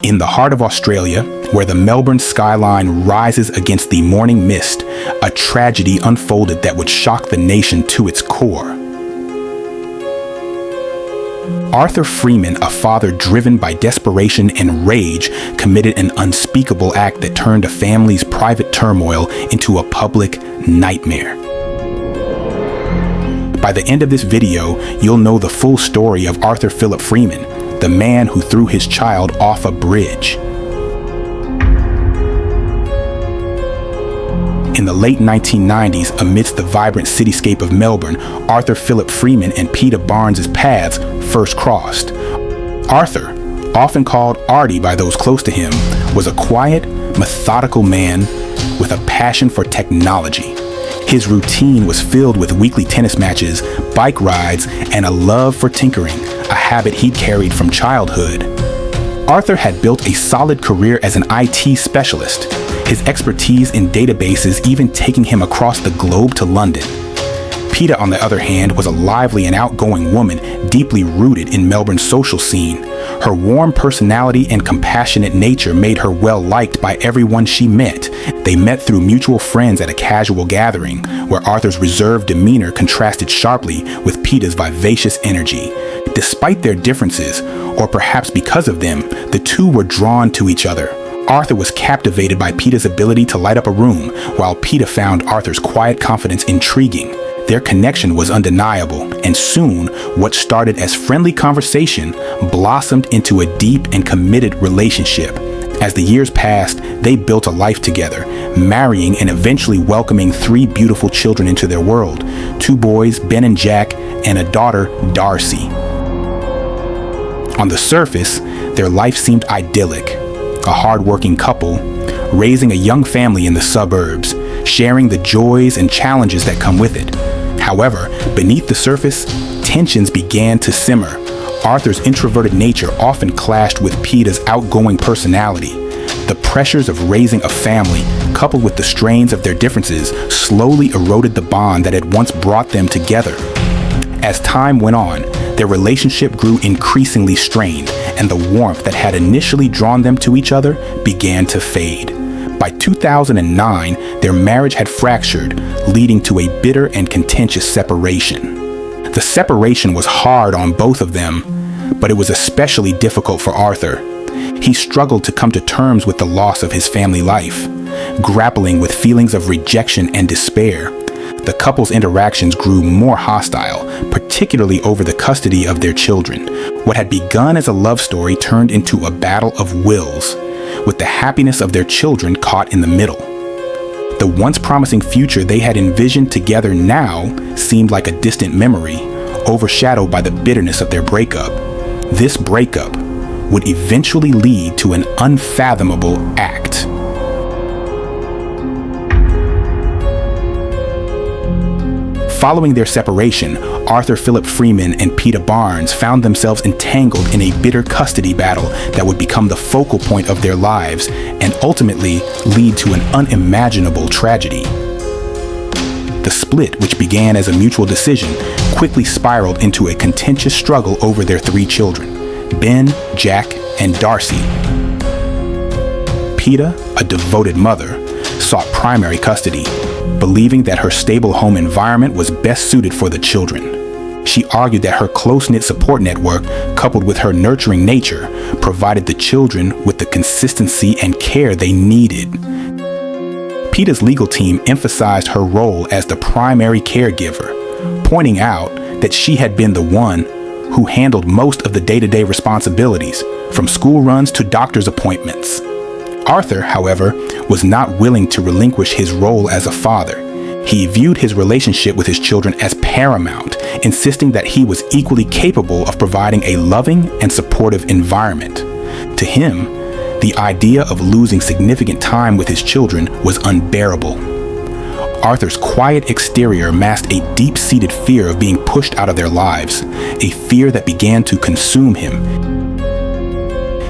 In the heart of Australia, where the Melbourne skyline rises against the morning mist, a tragedy unfolded that would shock the nation to its core. Arthur Freeman, a father driven by desperation and rage, committed an unspeakable act that turned a family's private turmoil into a public nightmare. By the end of this video, you'll know the full story of Arthur Phillip Freeman, the man who threw his child off a bridge. In the late 1990s, amidst the vibrant cityscape of Melbourne, Arthur Phillip Freeman and Peter Barnes' paths first crossed. Arthur, often called Artie by those close to him, was a quiet, methodical man with a passion for technology. His routine was filled with weekly tennis matches, bike rides, and a love for tinkering, a habit he'd carried from childhood. Arthur had built a solid career as an IT specialist, his expertise in databases even taking him across the globe to London. Peter, on the other hand, was a lively and outgoing woman, deeply rooted in Melbourne's social scene. Her warm personality and compassionate nature made her well liked by everyone she met. They met through mutual friends at a casual gathering, where Arthur's reserved demeanor contrasted sharply with Peter's vivacious energy. Despite their differences, or perhaps because of them, the two were drawn to each other. Arthur was captivated by Peter's ability to light up a room, while Peter found Arthur's quiet confidence intriguing. Their connection was undeniable, and soon, what started as friendly conversation blossomed into a deep and committed relationship. As the years passed, they built a life together, marrying and eventually welcoming 3 beautiful children into their world: 2 boys, Ben and Jack, and a daughter, Darcey. On the surface, their life seemed idyllic. A hard-working couple, raising a young family in the suburbs, sharing the joys and challenges that come with it. However, beneath the surface, tensions began to simmer. Arthur's introverted nature often clashed with Peter's outgoing personality. The pressures of raising a family, coupled with the strains of their differences, slowly eroded the bond that had once brought them together. As time went on, their relationship grew increasingly strained, and the warmth that had initially drawn them to each other began to fade. By 2009, their marriage had fractured, leading to a bitter and contentious separation. The separation was hard on both of them, but it was especially difficult for Arthur. He struggled to come to terms with the loss of his family life, grappling with feelings of rejection and despair. The couple's interactions grew more hostile, particularly over the custody of their children. What had begun as a love story turned into a battle of wills, with the happiness of their children caught in the middle. The once promising future they had envisioned together now seemed like a distant memory, overshadowed by the bitterness of their breakup. This breakup would eventually lead to an unfathomable act. Following their separation, Arthur Phillip Freeman and Peter Barnes found themselves entangled in a bitter custody battle that would become the focal point of their lives and ultimately lead to an unimaginable tragedy. The split, which began as a mutual decision, quickly spiraled into a contentious struggle over their 3 children: Ben, Jack, and Darcey. Peter, a devoted mother, sought primary custody, believing that her stable home environment was best suited for the children. She argued that her close-knit support network, coupled with her nurturing nature, provided the children with the consistency and care they needed. Peter's legal team emphasized her role as the primary caregiver, pointing out that she had been the one who handled most of the day-to-day responsibilities, from school runs to doctor's appointments. Arthur, however, was not willing to relinquish his role as a father. He viewed his relationship with his children as paramount, insisting that he was equally capable of providing a loving and supportive environment. To him, the idea of losing significant time with his children was unbearable. Arthur's quiet exterior masked a deep-seated fear of being pushed out of their lives, a fear that began to consume him.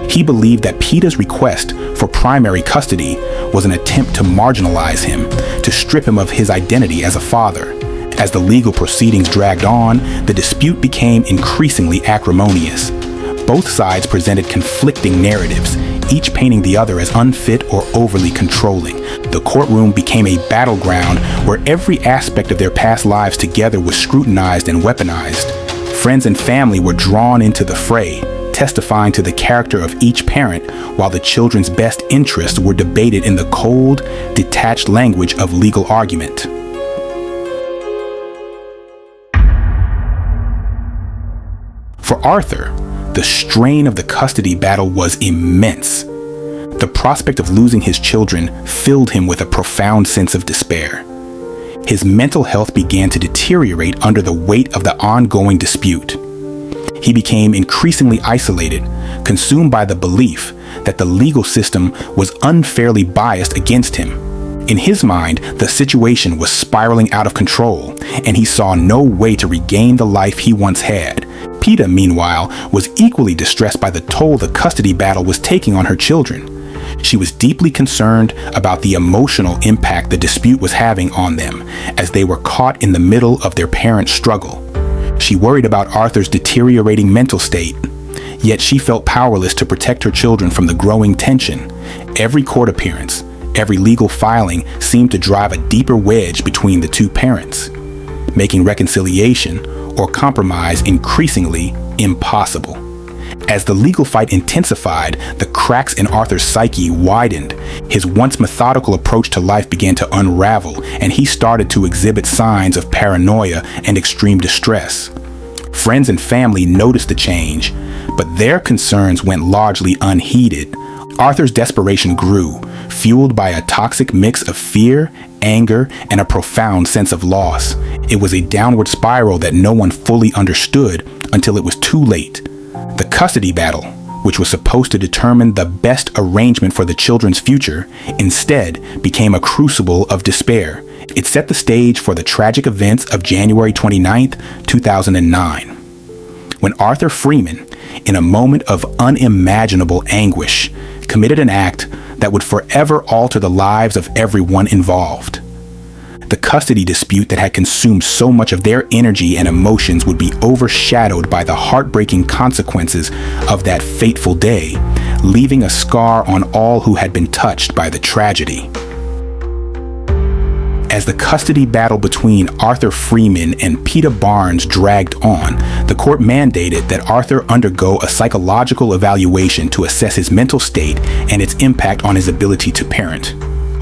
He believed that Peter's request for primary custody was an attempt to marginalize him, to strip him of his identity as a father. As the legal proceedings dragged on, the dispute became increasingly acrimonious. Both sides presented conflicting narratives, each painting the other as unfit or overly controlling. The courtroom became a battleground where every aspect of their past lives together was scrutinized and weaponized. Friends and family were drawn into the fray, testifying to the character of each parent, while the children's best interests were debated in the cold, detached language of legal argument. For Arthur, the strain of the custody battle was immense. The prospect of losing his children filled him with a profound sense of despair. His mental health began to deteriorate under the weight of the ongoing dispute. He became increasingly isolated, consumed by the belief that the legal system was unfairly biased against him. In his mind, the situation was spiraling out of control, and he saw no way to regain the life he once had. Peta, meanwhile, was equally distressed by the toll the custody battle was taking on her children. She was deeply concerned about the emotional impact the dispute was having on them, as they were caught in the middle of their parents' struggle. She worried about Arthur's deteriorating mental state, yet she felt powerless to protect her children from the growing tension. Every court appearance, every legal filing seemed to drive a deeper wedge between the two parents, making reconciliation or compromise increasingly impossible. As the legal fight intensified, the cracks in Arthur's psyche widened. His once methodical approach to life began to unravel, and he started to exhibit signs of paranoia and extreme distress. Friends and family noticed the change, but their concerns went largely unheeded. Arthur's desperation grew, fueled by a toxic mix of fear, anger, and a profound sense of loss. It was a downward spiral that no one fully understood until it was too late. The custody battle, which was supposed to determine the best arrangement for the children's future, instead became a crucible of despair. It set the stage for the tragic events of January 29, 2009, when Arthur Freeman, in a moment of unimaginable anguish, committed an act that would forever alter the lives of everyone involved. The custody dispute that had consumed so much of their energy and emotions would be overshadowed by the heartbreaking consequences of that fateful day, leaving a scar on all who had been touched by the tragedy. As the custody battle between Arthur Freeman and Peta Barnes dragged on, the court mandated that Arthur undergo a psychological evaluation to assess his mental state and its impact on his ability to parent.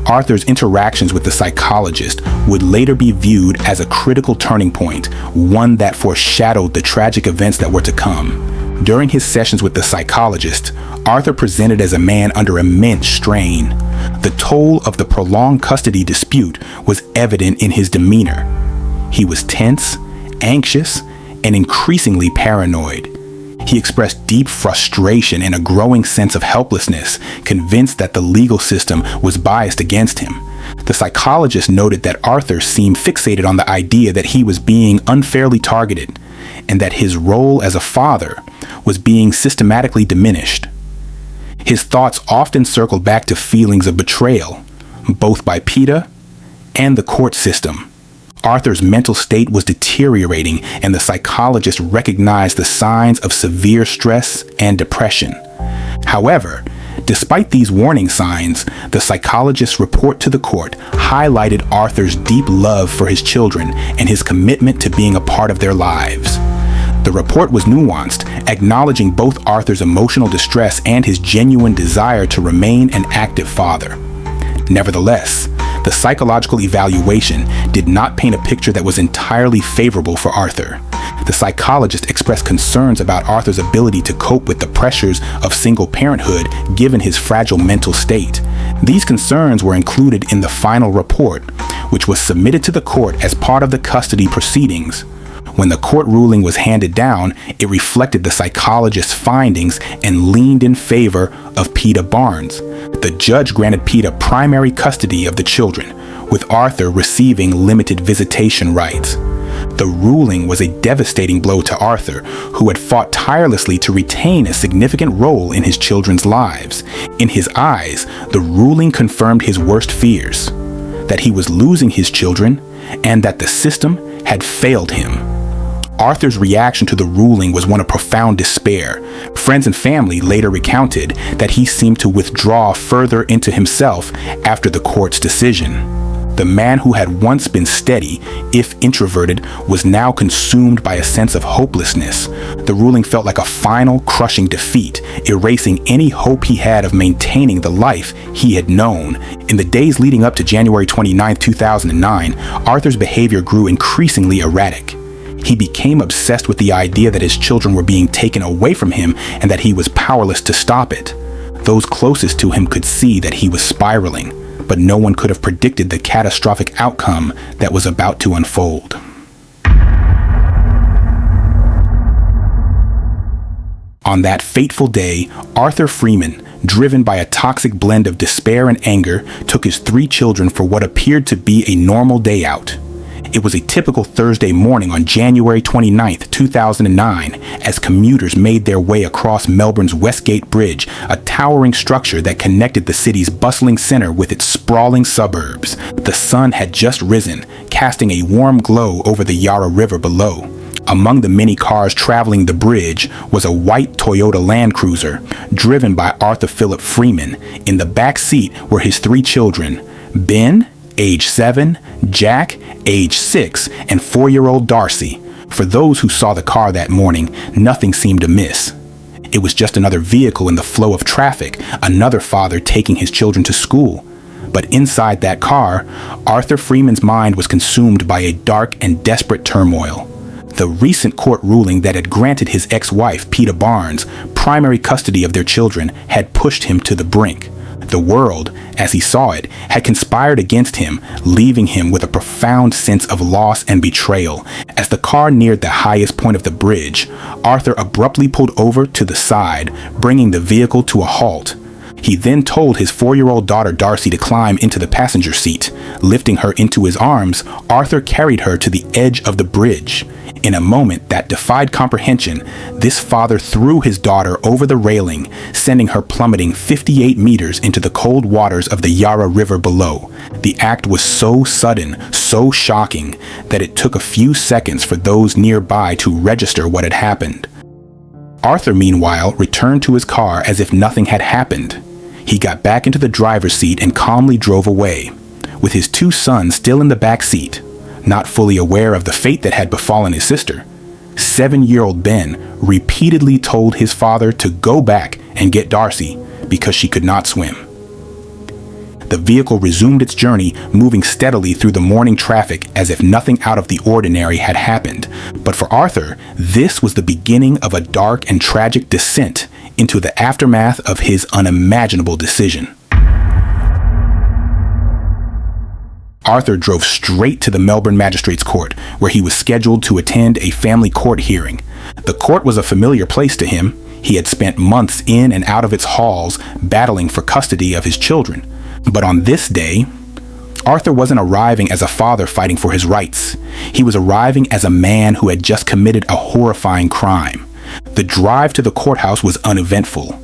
Arthur's interactions with the psychologist would later be viewed as a critical turning point, one that foreshadowed the tragic events that were to come. During his sessions with the psychologist, Arthur presented as a man under immense strain. The toll of the prolonged custody dispute was evident in his demeanor. He was tense, anxious, and increasingly paranoid. He expressed deep frustration and a growing sense of helplessness, convinced that the legal system was biased against him. The psychologist noted that Arthur seemed fixated on the idea that he was being unfairly targeted, and that his role as a father was being systematically diminished. His thoughts often circled back to feelings of betrayal, both by Peta and the court system. Arthur's mental state was deteriorating, and the psychologist recognized the signs of severe stress and depression. However, despite these warning signs, the psychologist's report to the court highlighted Arthur's deep love for his children and his commitment to being a part of their lives. The report was nuanced, acknowledging both Arthur's emotional distress and his genuine desire to remain an active father. Nevertheless, the psychological evaluation did not paint a picture that was entirely favorable for Arthur. The psychologist expressed concerns about Arthur's ability to cope with the pressures of single parenthood given his fragile mental state. These concerns were included in the final report, which was submitted to the court as part of the custody proceedings. When the court ruling was handed down, it reflected the psychologist's findings and leaned in favor of Peta Barnes. The judge granted Peta primary custody of the children, with Arthur receiving limited visitation rights. The ruling was a devastating blow to Arthur, who had fought tirelessly to retain a significant role in his children's lives. In his eyes, the ruling confirmed his worst fears, that he was losing his children and that the system had failed him. Arthur's reaction to the ruling was one of profound despair. Friends and family later recounted that he seemed to withdraw further into himself after the court's decision. The man who had once been steady, if introverted, was now consumed by a sense of hopelessness. The ruling felt like a final, crushing defeat, erasing any hope he had of maintaining the life he had known. In the days leading up to January 29, 2009, Arthur's behavior grew increasingly erratic. He became obsessed with the idea that his children were being taken away from him and that he was powerless to stop it. Those closest to him could see that he was spiraling, but no one could have predicted the catastrophic outcome that was about to unfold. On that fateful day, Arthur Freeman, driven by a toxic blend of despair and anger, took his 3 children for what appeared to be a normal day out. It was a typical Thursday morning on January 29, 2009, as commuters made their way across Melbourne's Westgate Bridge, a towering structure that connected the city's bustling center with its sprawling suburbs. The sun had just risen, casting a warm glow over the Yarra River below. Among the many cars traveling the bridge was a white Toyota Land Cruiser, driven by Arthur Phillip Freeman. In the back seat were his 3 children, Ben, age 7, Jack, age 6, and 4-year-old Darcey. For those who saw the car that morning, nothing seemed amiss. It was just another vehicle in the flow of traffic, another father taking his children to school. But inside that car, Arthur Freeman's mind was consumed by a dark and desperate turmoil. The recent court ruling that had granted his ex-wife, Peter Barnes, primary custody of their children had pushed him to the brink. The world, as he saw it, had conspired against him, leaving him with a profound sense of loss and betrayal. As the car neared the highest point of the bridge, Arthur abruptly pulled over to the side, bringing the vehicle to a halt. He then told his 4-year-old daughter Darcey to climb into the passenger seat. Lifting her into his arms, Arthur carried her to the edge of the bridge. In a moment that defied comprehension, this father threw his daughter over the railing, sending her plummeting 58 meters into the cold waters of the Yarra River below. The act was so sudden, so shocking, that it took a few seconds for those nearby to register what had happened. Arthur, meanwhile, returned to his car as if nothing had happened. He got back into the driver's seat and calmly drove away, with his 2 sons still in the back seat. Not fully aware of the fate that had befallen his sister, 7-year-old Ben repeatedly told his father to go back and get Darcey because she could not swim. The vehicle resumed its journey, moving steadily through the morning traffic as if nothing out of the ordinary had happened. But for Arthur, this was the beginning of a dark and tragic descent into the aftermath of his unimaginable decision. Arthur drove straight to the Melbourne Magistrates Court, where he was scheduled to attend a family court hearing. The court was a familiar place to him. He had spent months in and out of its halls battling for custody of his children. But on this day, Arthur wasn't arriving as a father fighting for his rights. He was arriving as a man who had just committed a horrifying crime. The drive to the courthouse was uneventful.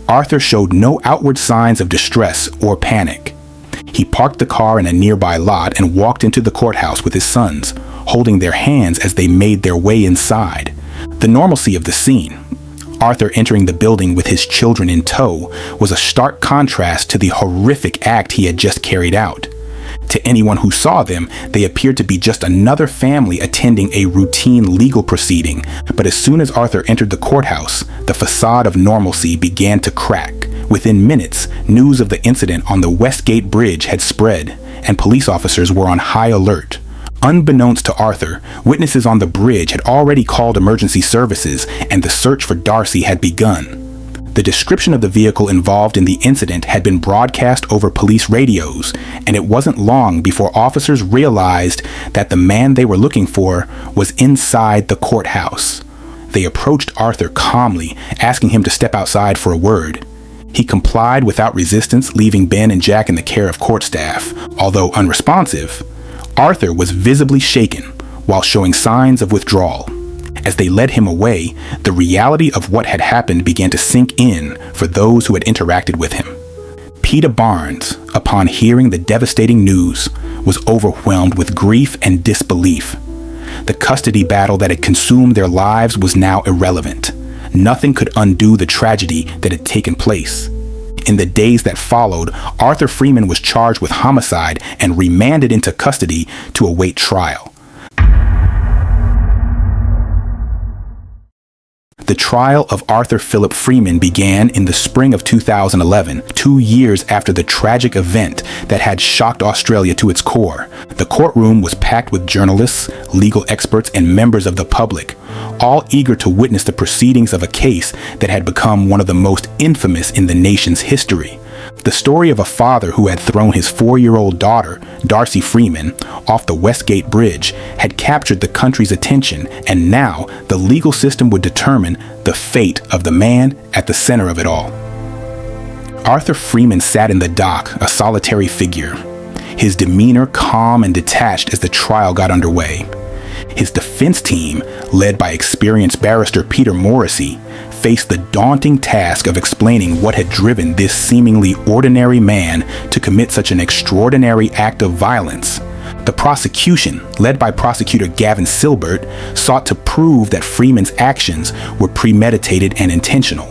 Arthur showed no outward signs of distress or panic. He parked the car in a nearby lot and walked into the courthouse with his sons, holding their hands as they made their way inside. The normalcy of the scene, Arthur entering the building with his children in tow, was a stark contrast to the horrific act he had just carried out. To anyone who saw them, they appeared to be just another family attending a routine legal proceeding. But as soon as Arthur entered the courthouse, the facade of normalcy began to crack. Within minutes, news of the incident on the Westgate Bridge had spread, and police officers were on high alert. Unbeknownst to Arthur, witnesses on the bridge had already called emergency services, and the search for Darcey had begun. The description of the vehicle involved in the incident had been broadcast over police radios, and it wasn't long before officers realized that the man they were looking for was inside the courthouse. They approached Arthur calmly, asking him to step outside for a word. He complied without resistance, leaving Ben and Jack in the care of court staff. Although unresponsive, Arthur was visibly shaken while showing signs of withdrawal. As they led him away, the reality of what had happened began to sink in for those who had interacted with him. Peter Barnes, upon hearing the devastating news, was overwhelmed with grief and disbelief. The custody battle that had consumed their lives was now irrelevant. Nothing could undo the tragedy that had taken place. In the days that followed, Arthur Freeman was charged with homicide and remanded into custody to await trial. The trial of Arthur Phillip Freeman began in the spring of 2011, 2 years after the tragic event that had shocked Australia to its core. The courtroom was packed with journalists, legal experts, and members of the public, all eager to witness the proceedings of a case that had become one of the most infamous in the nation's history. The story of a father who had thrown his 4-year-old daughter, Darcey Freeman, off the Westgate Bridge had captured the country's attention, and now the legal system would determine the fate of the man at the center of it all. Arthur Freeman sat in the dock, a solitary figure, his demeanor calm and detached as the trial got underway. His defense team, led by experienced barrister Peter Morrissey, faced the daunting task of explaining what had driven this seemingly ordinary man to commit such an extraordinary act of violence. The prosecution, led by prosecutor Gavin Silbert, sought to prove that Freeman's actions were premeditated and intentional,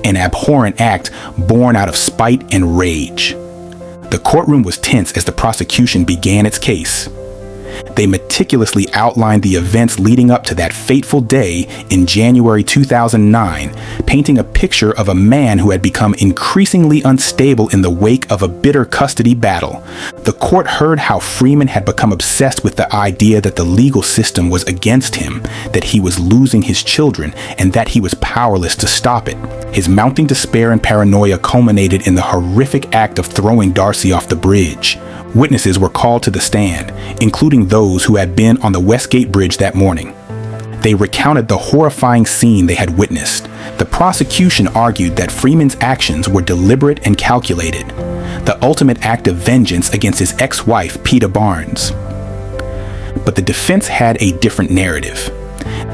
an abhorrent act born out of spite and rage. The courtroom was tense as the prosecution began its case. They meticulously outlined the events leading up to that fateful day in January 2009, painting a picture of a man who had become increasingly unstable in the wake of a bitter custody battle. The court heard how Freeman had become obsessed with the idea that the legal system was against him, that he was losing his children, and that he was powerless to stop it. His mounting despair and paranoia culminated in the horrific act of throwing Darcey off the bridge. Witnesses were called to the stand, including those who had been on the Westgate Bridge that morning. They recounted the horrifying scene they had witnessed. The prosecution argued that Freeman's actions were deliberate and calculated, the ultimate act of vengeance against his ex-wife, Peter Barnes. But the defense had a different narrative.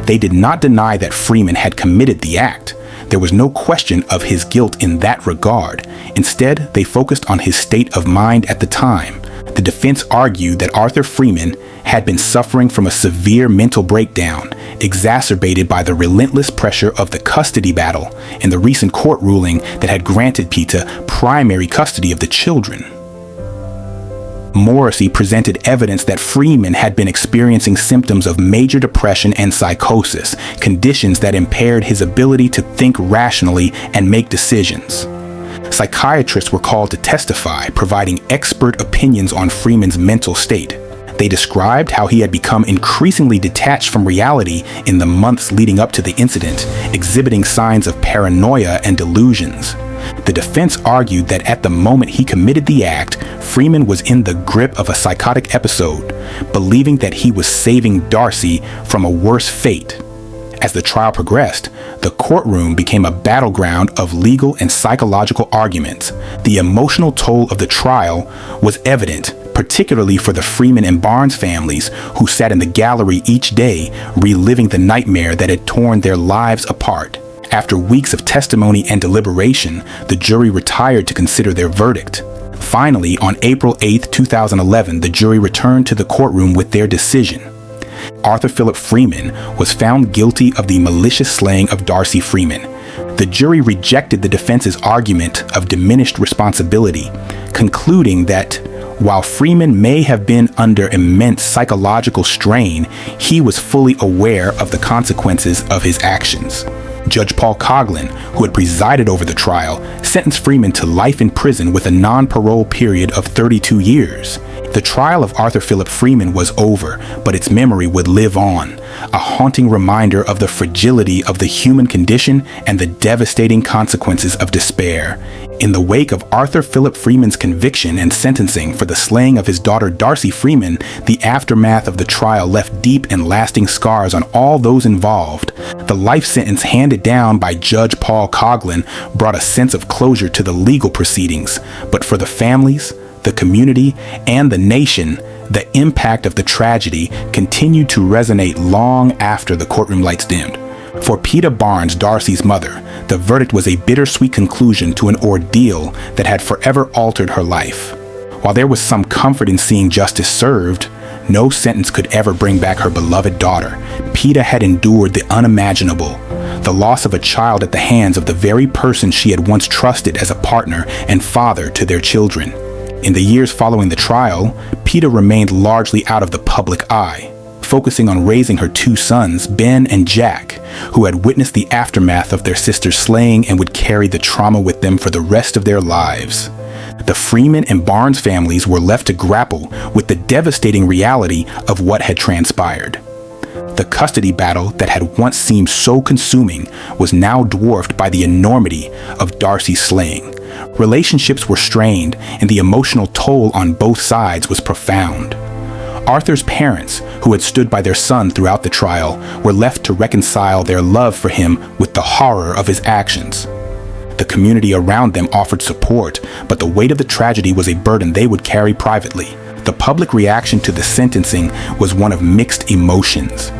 They did not deny that Freeman had committed the act. There was no question of his guilt in that regard. Instead, they focused on his state of mind at the time. The defense argued that Arthur Freeman had been suffering from a severe mental breakdown, exacerbated by the relentless pressure of the custody battle and the recent court ruling that had granted Peter primary custody of the children. Morrissey presented evidence that Freeman had been experiencing symptoms of major depression and psychosis, conditions that impaired his ability to think rationally and make decisions. Psychiatrists were called to testify, providing expert opinions on Freeman's mental state. They described how he had become increasingly detached from reality in the months leading up to the incident, exhibiting signs of paranoia and delusions. The defense argued that at the moment he committed the act, Freeman was in the grip of a psychotic episode, believing that he was saving Darcey from a worse fate. As the trial progressed, the courtroom became a battleground of legal and psychological arguments. The emotional toll of the trial was evident, particularly for the Freeman and Barnes families who sat in the gallery each day, reliving the nightmare that had torn their lives apart. After weeks of testimony and deliberation, the jury retired to consider their verdict. Finally, on April 8, 2011, the jury returned to the courtroom with their decision. Arthur Phillip Freeman was found guilty of the malicious slaying of Darcey Freeman. The jury rejected the defense's argument of diminished responsibility, concluding that while Freeman may have been under immense psychological strain, he was fully aware of the consequences of his actions. Judge Paul Coughlin, who had presided over the trial, sentenced Freeman to life in prison with a non-parole period of 32 years. The trial of Arthur Phillip Freeman was over, but its memory would live on, a haunting reminder of the fragility of the human condition and the devastating consequences of despair. In the wake of Arthur Phillip Freeman's conviction and sentencing for the slaying of his daughter Darcey Freeman, the aftermath of the trial left deep and lasting scars on all those involved. The life sentence handed down by Judge Paul Coughlin brought a sense of closure to the legal proceedings, but for the families, the community, and the nation, the impact of the tragedy continued to resonate long after the courtroom lights dimmed. For Peter Barnes, Darcey's mother, the verdict was a bittersweet conclusion to an ordeal that had forever altered her life. While there was some comfort in seeing justice served, No sentence could ever bring back her beloved daughter. Peta had endured the unimaginable, the loss of a child at the hands of the very person she had once trusted as a partner and father to their children. In the years following the trial, Peta remained largely out of the public eye, focusing on raising her two sons, Ben and Jack, who had witnessed the aftermath of their sister's slaying and would carry the trauma with them for the rest of their lives. The Freeman and Barnes families were left to grapple with the devastating reality of what had transpired. The custody battle that had once seemed so consuming was now dwarfed by the enormity of Darcey's slaying. Relationships were strained, and the emotional toll on both sides was profound. Arthur's parents, who had stood by their son throughout the trial, were left to reconcile their love for him with the horror of his actions. The community around them offered support, but the weight of the tragedy was a burden they would carry privately. The public reaction to the sentencing was one of mixed emotions.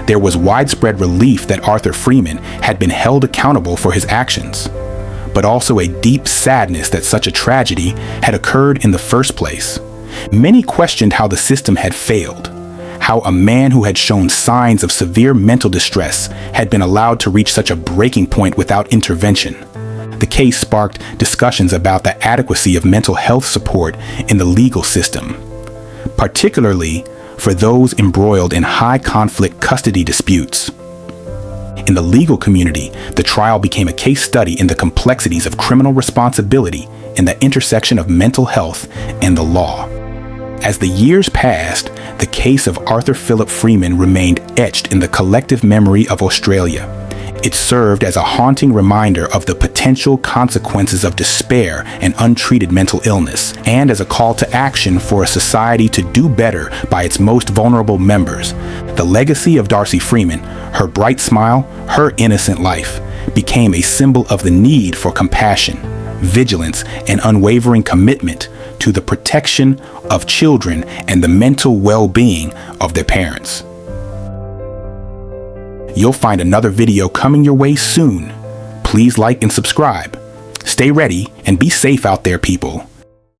There was widespread relief that Arthur Freeman had been held accountable for his actions, but also a deep sadness that such a tragedy had occurred in the first place. Many questioned how the system had failed, how a man who had shown signs of severe mental distress had been allowed to reach such a breaking point without intervention. The case sparked discussions about the adequacy of mental health support in the legal system, particularly for those embroiled in high-conflict custody disputes. In the legal community, the trial became a case study in the complexities of criminal responsibility and the intersection of mental health and the law. As the years passed, the case of Arthur Phillip Freeman remained etched in the collective memory of Australia. It served as a haunting reminder of the potential consequences of despair and untreated mental illness, and as a call to action for a society to do better by its most vulnerable members. The legacy of Darcey Freeman, her bright smile, her innocent life, became a symbol of the need for compassion, vigilance, and unwavering commitment to the protection of children and the mental well-being of their parents. You'll find another video coming your way soon. Please like and subscribe. Stay ready and be safe out there, people.